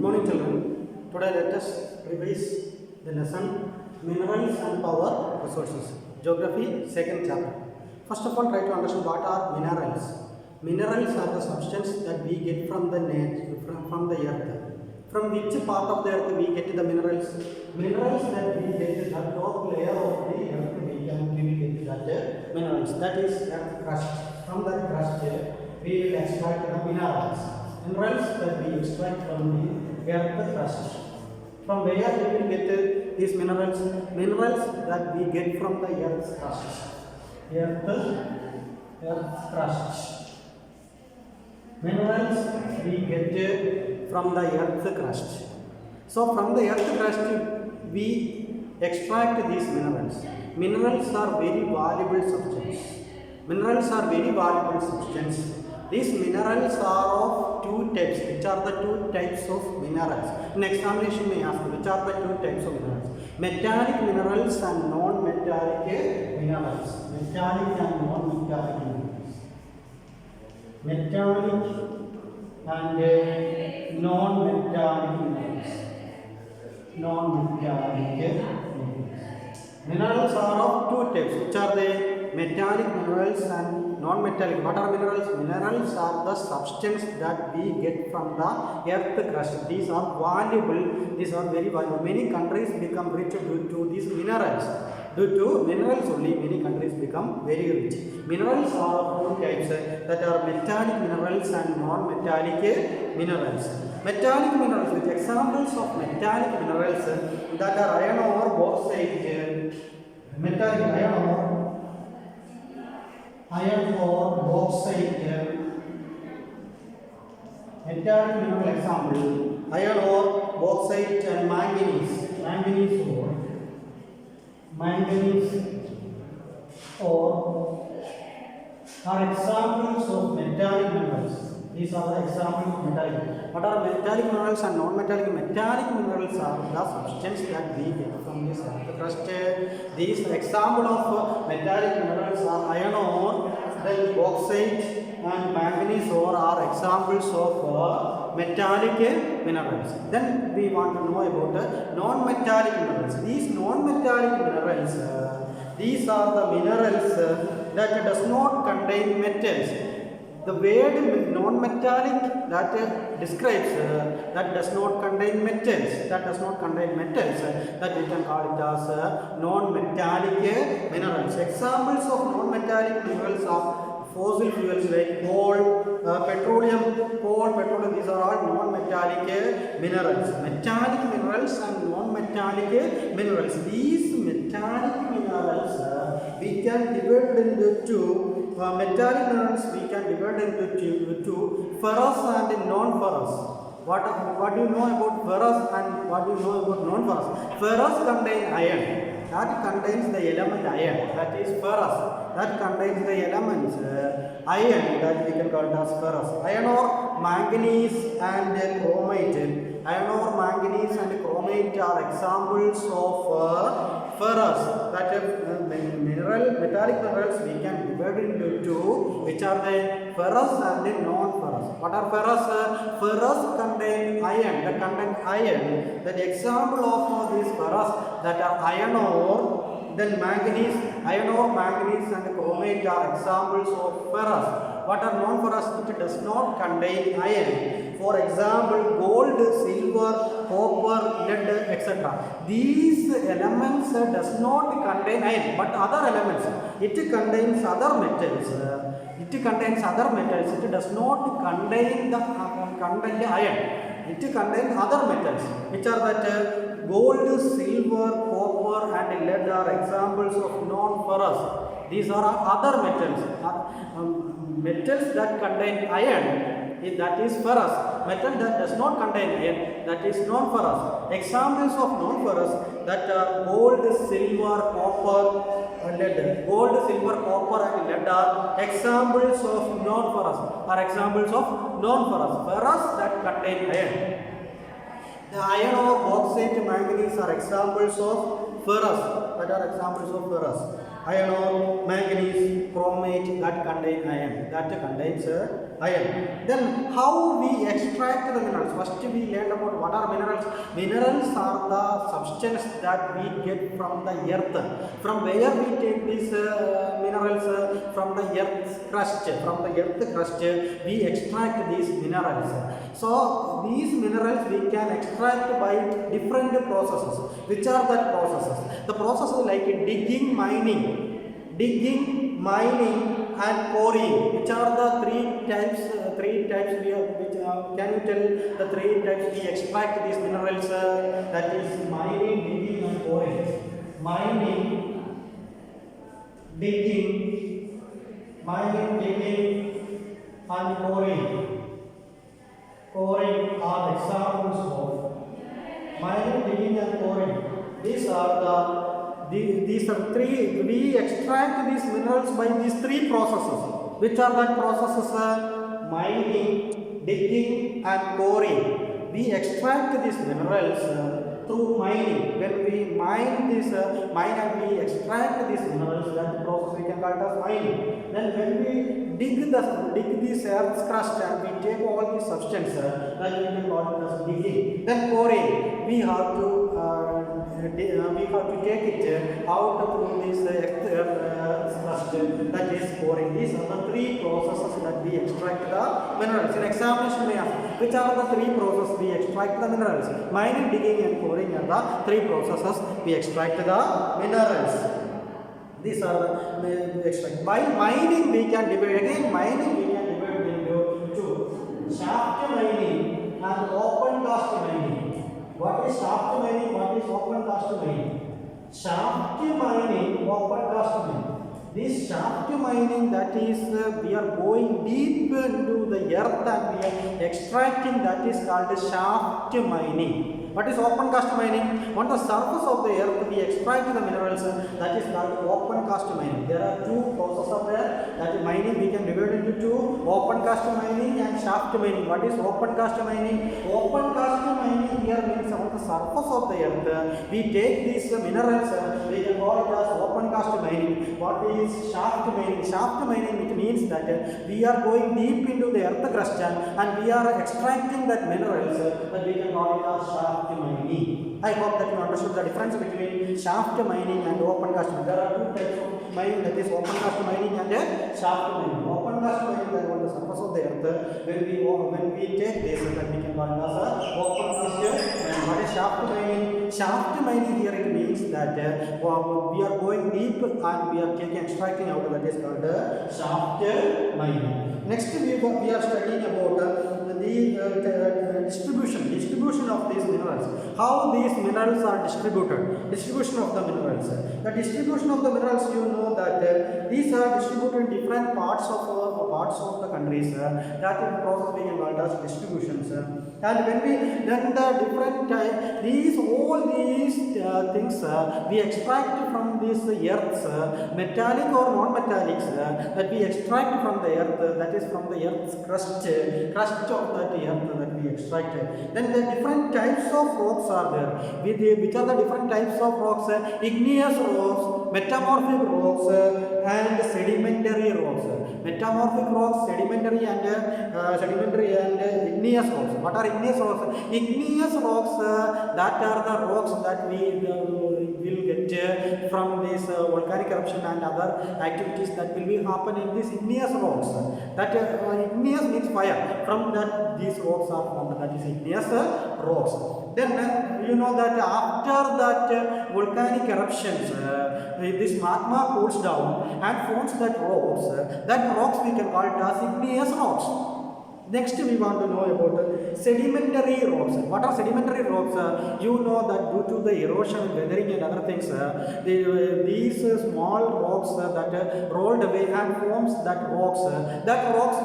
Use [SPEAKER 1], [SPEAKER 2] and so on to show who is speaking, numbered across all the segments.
[SPEAKER 1] morning children. Today let us revise the lesson Minerals and Power Resources. Geography, second chapter. First of all, try to understand what are minerals. Minerals are the substance that we get from the from the earth. From which part of the earth we get the minerals? Minerals that we get the top layer of the earth we get that minerals. That is earth crust. From that crust we will extract the minerals. Minerals that we extract from the earth crust. From where we will get these minerals? Minerals that we get from the earth's crust. Earth crust. Minerals we get from the earth crust. So from the earth crust we extract these minerals. Minerals are very valuable substance. Minerals are very valuable substance. These minerals are of two types. Which are the two types of minerals? In examination may ask which are the two types of minerals? Metallic minerals and non-metallic minerals. Metallic and non-metallic minerals. Metallic and non-metallic minerals. Non-metallic minerals. Minerals are of two types. Which are they? Metallic minerals and non-metallic. What are minerals? Minerals are the substance that we get from the earth crust. These are valuable. These are very valuable. Many countries become rich due to these minerals. Due to minerals only, many countries become very rich. Minerals are of two types, that are metallic minerals and non-metallic minerals. Metallic minerals, with examples of metallic minerals that are iron ore, bauxite, metallic iron ore, bauxite, metallic mineral example, iron ore, bauxite and manganese ore are examples of metallic minerals. These are the examples of metallic. What are metallic minerals and non-metallic? Metallic minerals are the substance that we get from this earth crust. These example of metallic minerals are iron ore, then bauxite and manganese ore are examples of metallic minerals. Then we want to know about non-metallic minerals. These non-metallic minerals, these are the minerals that does not contain metals. The word non-metallic that describes that does not contain metals. That we can call it as non-metallic minerals. Examples of non-metallic minerals are fossil fuels like coal, petroleum. These are all non-metallic minerals. Metallic minerals and non-metallic minerals. These metallic minerals we can divide into two. Metallic minerals we can divide into two, ferrous and non-ferrous. What do you know about ferrous and what do you know about non-ferrous? Ferrous contains iron. That contains the element iron. That is ferrous. That contains the elements iron, that we can call it as ferrous. Iron ore, manganese and chromite. Iron ore, manganese and chromite are examples of ferrous. That metallic minerals we can divide into two, which are the ferrous and non-ferrous. What are ferrous? Ferrous contain iron. That contain iron. The example of these ferrous that are iron ore, then manganese, iron ore, manganese and chromite are examples of ferrous. What are non-ferrous? It does not contain iron. For example, gold, silver, copper, lead, etc. These elements does not contain iron, but other elements. It contains other metals. It does not contain the iron. It contains other metals, which are that gold, silver, copper and lead are examples of non-ferrous. These are other metals. Metals that contain iron, that is ferrous. Metal that does not contain iron, that is non-ferrous. Examples of non-ferrous that are gold, silver, copper and lead. Gold, silver, copper and lead are examples of non-ferrous. Ferrous that contain iron. The iron ore, bauxite, manganese are examples of ferrous. Iron ore, manganese, chromite that contain iron. That contains iron. Then how we extract the minerals? First we learned about what are minerals. Minerals are the substance that we get from the earth. From where we take these minerals? From the earth's crust. From the earth crust we extract these minerals. So these minerals we can extract by different processes. Which are the processes? The processes like digging, mining and quarrying, which are the three types we have, which can you tell the three types we extract these minerals? That is mining, digging and quarrying. Mining, digging and quarrying are examples of mining, digging and quarrying. These are three. We extract these minerals by these three processes. Which are the processes? Mining, digging and quarrying. We extract these minerals through mining. When we mine and we extract these minerals, that process we can call it as mining. Then when we dig this earth's crust and we take all the substance, then we can call it as digging. Then quarrying, we have to take it out through this earth's crust, that is quarrying. These are the three processes that we extract the minerals. In examination we ask, which are the three processes we extract the minerals? Mining, digging and quarrying are the three processes we extract the minerals. These are the extract. By mining we can divide into two: shaft mining and open cast mining. What is shaft mining? What is open cast mining? Shaft mining, open cast mining. This shaft mining, that is we are going deep into the earth and we are extracting, that is called shaft mining. What is open cast mining? On the surface of the earth we extract the minerals, that is called open cast mining. There are two processes of there, that is mining we can divide into two: open cast mining and shaft mining. What is open cast mining? Open cast mining here means on the surface of the earth we take these minerals, we can call it as open cast mining. What is shaft mining? Shaft mining, it means that we are going deep into the earth crust and we are extracting that minerals, that we can call it as shaft mining. I hope that you understood the difference between shaft mining and open cast mining. There are two types of mining, that is open cast mining and shaft mining. Open cast mining, that on the surface of the earth, when we take this, that we can call it as open cast mining. What is shaft mining? Shaft mining here it means that we are going deep and we are extracting out, that is called shaft mining. Next we are studying about the distribution of these minerals. How these minerals are distributed. Distribution of the minerals. The distribution of the minerals, you know that these are distributed in different parts of the countries. That in process we can call as distributions. And when we then the different all these things we extract from this earth's metallic or non-metallics that we extract from the earth, that is from the earth's crust of that earth that we extract. Then the different types of rocks are there. Which are the different types of rocks? Igneous rocks, metamorphic rocks and sedimentary rocks. Metamorphic rocks, sedimentary and igneous rocks. What are igneous rocks? Igneous rocks, that are the rocks that we will get from this volcanic eruption and other activities that will be happen in these igneous rocks. That igneous means fire. From that these rocks are formed, that is igneous rocks. Then you know that after that volcanic eruptions, this magma cools down and forms that rocks we can call it as igneous rocks. Next we want to know about sedimentary rocks. What are sedimentary rocks? You know that due to the erosion, weathering and other things, these small rocks that rolled away and forms that rocks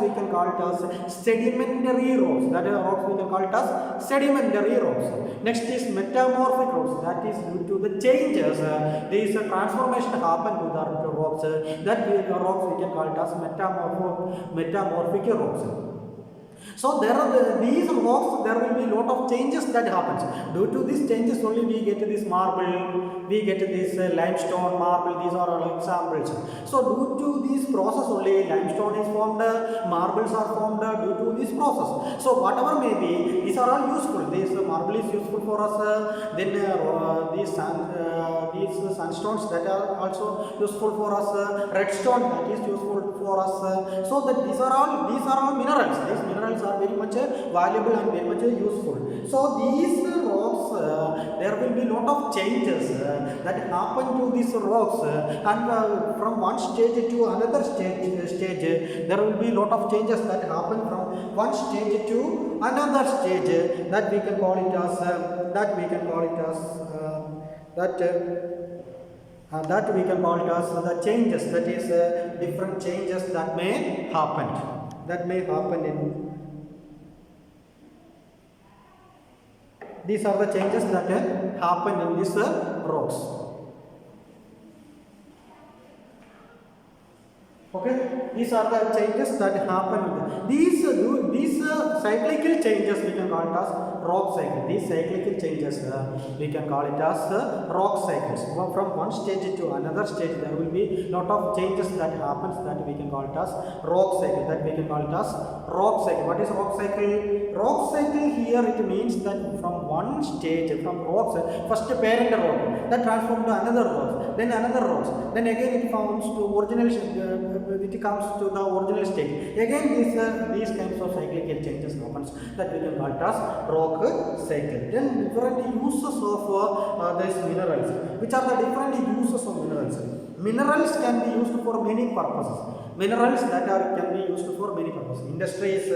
[SPEAKER 1] we can call it as sedimentary rocks. That rocks we can call it as sedimentary rocks. Next is metamorphic rocks. That is due to the changes, these transformation happen to the rocks. That rocks we can call it as metamorphic rocks. So these rocks, there will be lot of changes that happens. Due to these changes only we get this marble, we get this limestone, marble. These are all examples. So due to this process only limestone is formed, marbles are formed due to this process. So whatever may be, these are all useful. This marble is useful for us. Then these sandstones that are also useful for us. Redstone that is useful for us. So that these are all minerals. These minerals are very much valuable and very much useful. So these rocks, there will be lot of changes that happen to these rocks, and from one stage to another stage, there will be lot of changes that happen from one stage to another stage, that we can call it as that we can call it as the changes, that is different changes that may happen in. These are the changes that happen in these rocks. Okay, these are the changes that happen. These cyclical changes we can call it as rock cycle. These cyclical changes we can call it as rock cycles. From one stage to another stage, there will be lot of changes that happens, that we can call it as rock cycle. Rock cycle. What is rock cycle? Rock cycle here, it means that from one stage, from rocks, first parent rock, that transforms to another rock, then another rocks, then again it comes to original it comes to the original state. Again these kinds of cyclical changes happens, that we can call it as rock cycle. Then different uses of these minerals. Which are the different uses of minerals? Minerals can be used for many purposes. Minerals that can be used for many purposes. Industries,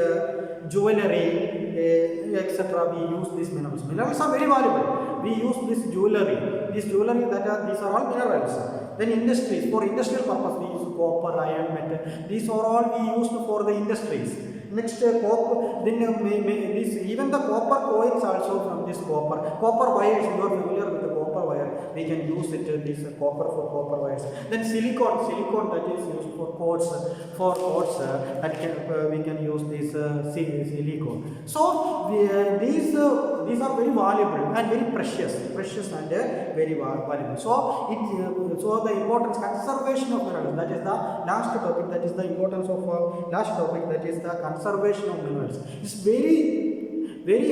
[SPEAKER 1] jewelry, etc. We use these minerals. Minerals are very valuable. We use this jewelry. These are all minerals. Then industries, for industrial purpose we use copper, iron, metal. These are all we used for the industries. Next, copper. Then even the copper coins also from this copper wires. You are familiar with the copper wire. We can use it. This copper for copper wires. Then silicon that is used for quartz. We can use this silicon. So these are very valuable and very precious and very valuable. So the importance, conservation of minerals. That is the last topic. That is the importance of last topic. That is the conservation of minerals. It's very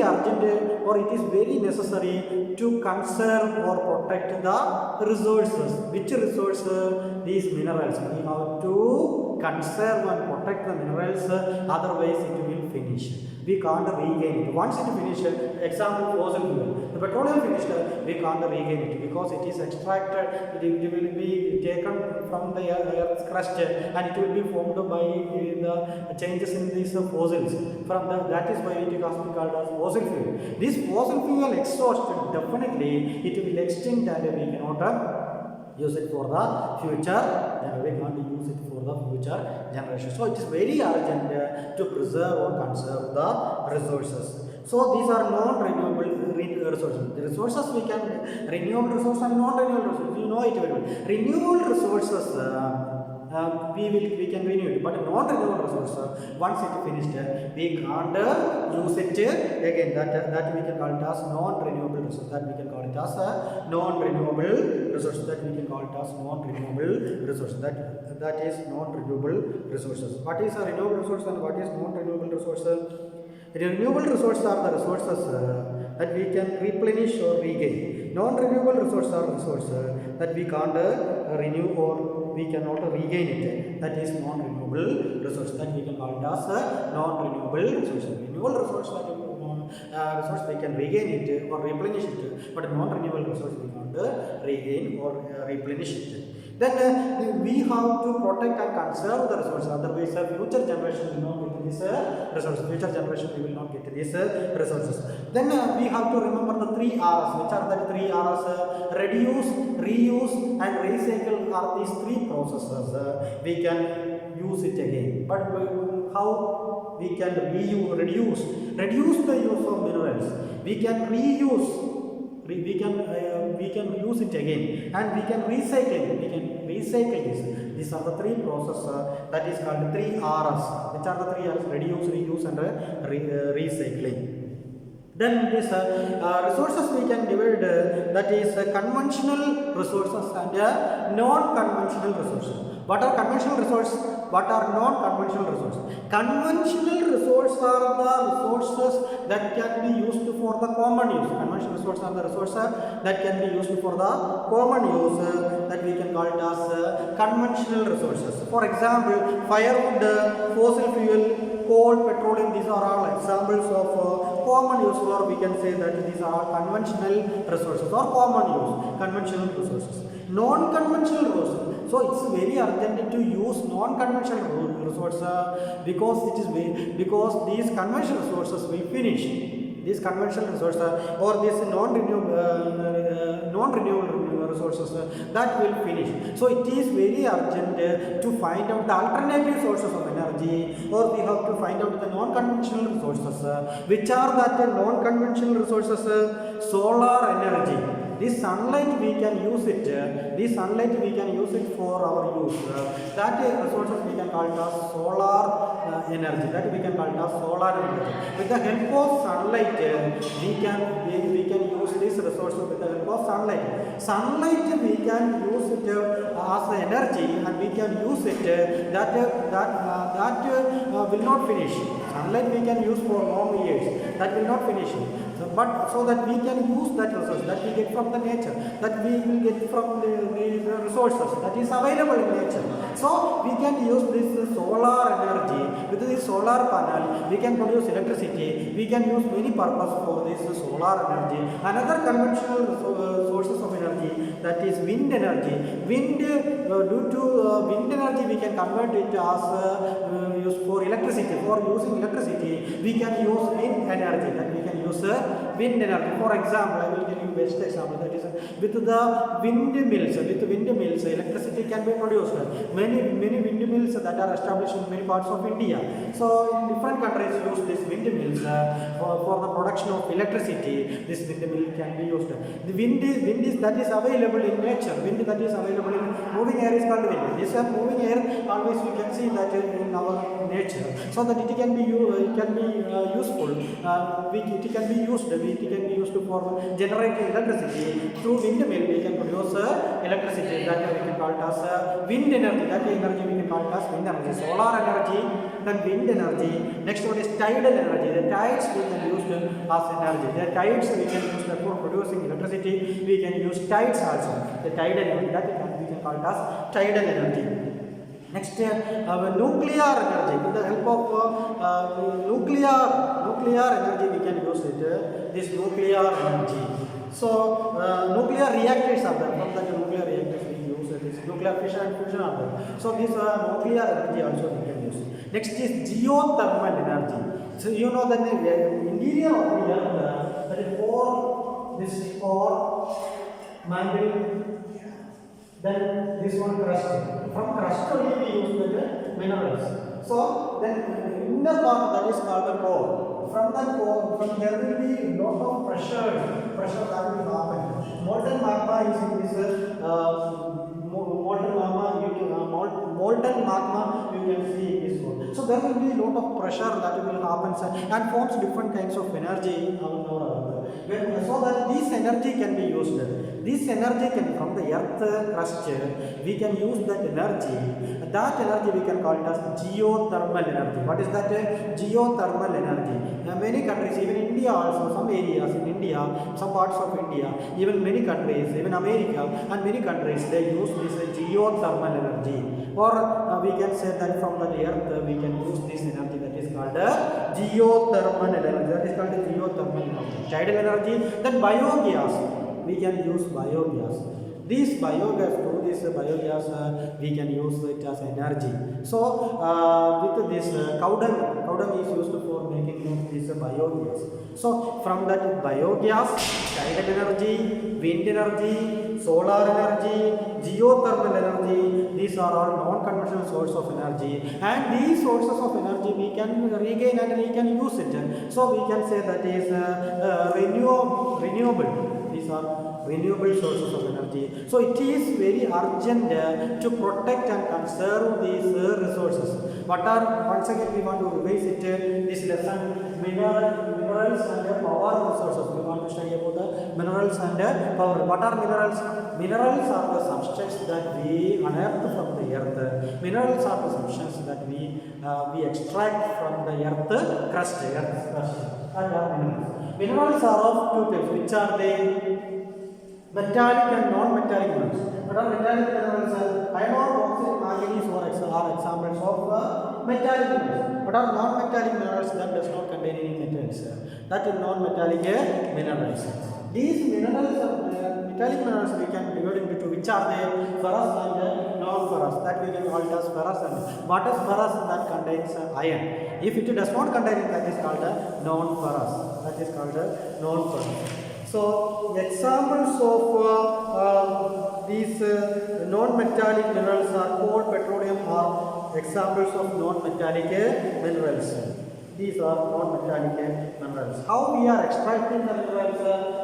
[SPEAKER 1] urgent, or it is very necessary to conserve or protect the resources. Which resources? These minerals. We have to conserve and protect the minerals, otherwise it will finish. We can't regain it. Once it finishes, example fossil fuel, the petroleum finished, we can't regain it because it is extracted, it will be taken from the earth's crust and it will be formed by the changes in these fossils. That is why it is called as fossil fuel. This fossil fuel exhaust, definitely it will extinct and we cannot use it for the future. We can't use it for the future generation. So it is very urgent to preserve or conserve the resources. So these are non-renewable resources. The resources we can, renewable resources and non-renewable resources. You know it very well. Renewable resources we can renew it, but non-renewable resources, once it finished, we can't use it again. That we can call it as non-renewable resource. That is non-renewable resources. That is non-renewable resources. What is a renewable resource and what is non-renewable resource? Renewable resources are the resources that we can replenish or regain. Non-renewable resources are resources that we can't renew or we cannot regain it. That is non-renewable resource. That we can call it as non-renewable resource. Renewable resource resource we can regain it or replenish it, but non-renewable resource we can't regain or replenish it. Then we have to protect and conserve the resources. Otherwise, future generation will not get these resources. Future generation will not get these resources. Then we have to remember the 3 R's. Which are the 3 R's? Reduce, reuse, and recycle are these 3 processes. We can use it again. But how we can reduce the use of minerals? We can reuse. We can use it again, and we can recycle. We can recycle this. These are the three processes that is called 3Rs. Which are the 3Rs? Reduce, reuse and recycling. Then this resources we can divide, that is conventional resources and non-conventional resources. What are conventional resources? What are non-conventional resources? Conventional resources are the resources that can be used for the common use. Conventional resources are the resources that can be used for the common use, that we can call it as conventional resources. For example, firewood, fossil fuel, coal, petroleum, these are all examples of common use, or we can say that these are all conventional resources or common use, conventional resources. Non-conventional resources. So it's very urgent to use non-conventional resources because because these conventional resources will finish. These conventional resources or these non-renewable resources that will finish. So it is very urgent to find out the alternative sources of energy, or we have to find out the non-conventional resources. Which are that non-conventional resources? Solar energy. This sunlight we can use it. This sunlight we can use it for our use. That resources we can call it as solar energy. That we can call it as solar energy. With the help of sunlight, we can use this resource with the help of sunlight. Sunlight we can use it as energy, and we can use it. That will not finish. Sunlight we can use for long years. That will not finish. But so that we can use that resource that we get from the nature, that we will get from the resources that is available in nature. So we can use this solar energy. With this solar panel, we can produce electricity. We can use many purpose for this solar energy. Another conventional sources of energy, that is wind energy. Wind, due to wind energy, we can convert it as use for electricity. For using electricity, we can use wind energy. That we can use wind energy. For example, I will give you best example, that is with the windmills. With windmills, electricity can be produced. Many windmills that are established in many parts of India. So in different countries use these windmills for the production of electricity. This windmill can be used. The wind is that is available in nature. Wind that is available in moving air is called wind. This moving air always we can see that in our nature, so that it can be useful. It can be used for generating electricity. Through windmill we can produce electricity. That we can call it as wind energy. That energy we can call it as wind energy. Solar energy, then wind energy. Next one is tidal energy. The tides we can use as energy. The tides we can use for producing electricity. We can use tides also. The tidal energy, that we can call it as tidal energy. Next, nuclear energy. With the help of nuclear energy, we can use it. This nuclear energy. So, nuclear reactors are there. From the nuclear reactors, we use this nuclear fission and fusion are there. So, this nuclear energy also we can use. Next is geothermal energy. So, you know that the interior of the earth, that is core, mantle. Then this one crust. From crust only we use the minerals. So then inner part, that is called the core. From that core, there will be lot of pressure that will happen. Molten magma is in this molten magma you can see in this one. So there will be a lot of pressure that will happen and forms different kinds of energy so that this energy can be used. This energy can from the earth crust, we can use that energy. That energy we can call it as geothermal energy. What is that? Geothermal energy. Many countries, even India also, some areas in India, some parts of India, even many countries, even America and many countries, they use this geothermal energy. Or we can say that from the earth we can use this energy, that is called geothermal energy. That is called geothermal energy. Tidal energy. Then biogas. We can use biogas. This biogas, through this biogas, we can use it as energy. So, with this cow dung is used for making this biogas. So, from that biogas, tidal energy, wind energy, solar energy, geothermal energy, these are all non-conventional sources of energy. And these sources of energy we can regain and we can use it. So, we can say that is renewable. These are renewable sources of energy. So it is very urgent to protect and conserve these resources. What are, once again we want to revise it, this lesson, minerals and power resources. We want to study about the minerals and power. What are minerals? Minerals are the substance that we unearth from the earth. Minerals are the substance that we extract from the earth crust. And are minerals. Minerals are of two types. Which are they? Metallic and non-metallic minerals. What are metallic minerals? Iron ore, bauxite, manganese are examples of metallic minerals. What are non-metallic minerals? That does not contain any metals. That is non-metallic minerals. These minerals, metallic minerals, we can divide into two. Which are they? Ferrous and non-ferrous. That we can call it as ferrous. And what is ferrous? That contains iron. If it does not contain it, that is called non-ferrous. That is called non-ferrous. So examples of these non-metallic minerals are coal, petroleum are examples of non-metallic minerals. These are non-metallic minerals. How we are extracting the minerals?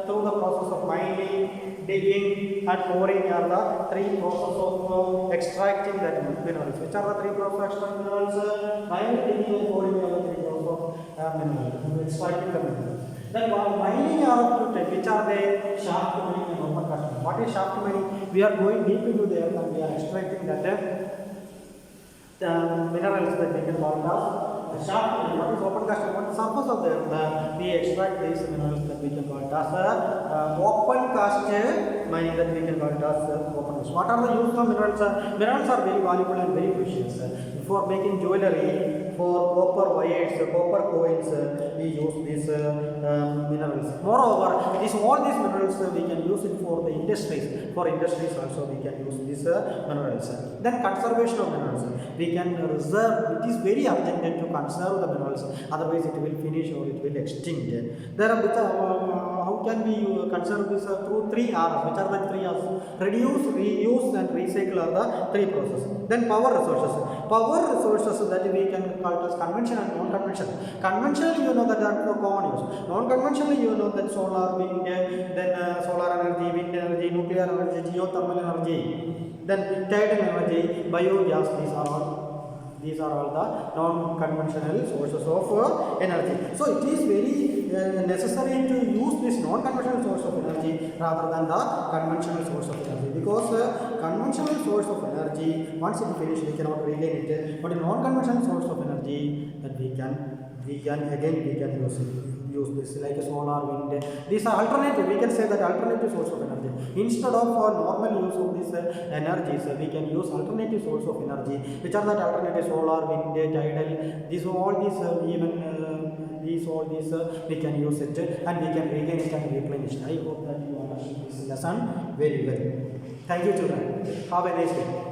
[SPEAKER 1] Through the process of mining, digging and pouring are the three processes of extracting the minerals. Which are the three processes of extracting minerals? Mining, digging and pouring are the three processes of minerals. Extracting the minerals. Then mining are up to 10. Which are they? Shaft mining and open cast. What is shaft mining? We are going deep into the earth and we are extracting that minerals that we can call as shaft mining. What is open cast? On the surface of the earth, we extract these minerals that we can call as open cast mining, that we can call as open cast. What are the use of minerals? Minerals are very valuable and very precious. For making jewelry, for copper wires, copper coins, we use these minerals. Moreover, all these minerals we can use it for the industries. For industries also we can use these minerals. Then conservation of minerals. We can reserve. It is very urgent to conserve the minerals. Otherwise, it will finish or it will extinct. There are how can we conserve this through 3 R's? Which are the 3 R's? Reduce, reuse, and recycle are the 3 processes. Then power resources. Power resources that we can call as conventional and non-conventional. Conventional, you know that are for common use. Non-conventional, you know that solar, wind, then solar energy, wind energy, nuclear energy, geothermal energy, then tidal energy, biogas. These are all the non-conventional sources of energy. So it is very necessary to use this non-conventional source of energy rather than the conventional source of energy, because conventional source of energy, once it finishes, we cannot regain it. But a non-conventional source of energy that we can use this like a solar, wind. These are alternative. We can say that alternative source of energy. Instead of normal use of these energies, we can use alternative source of energy. Which are that alternative? Solar, wind, tidal. These we can use it and we can regain it and replenish it. I hope that you understand this lesson very well. Thank you, children. Have a nice day.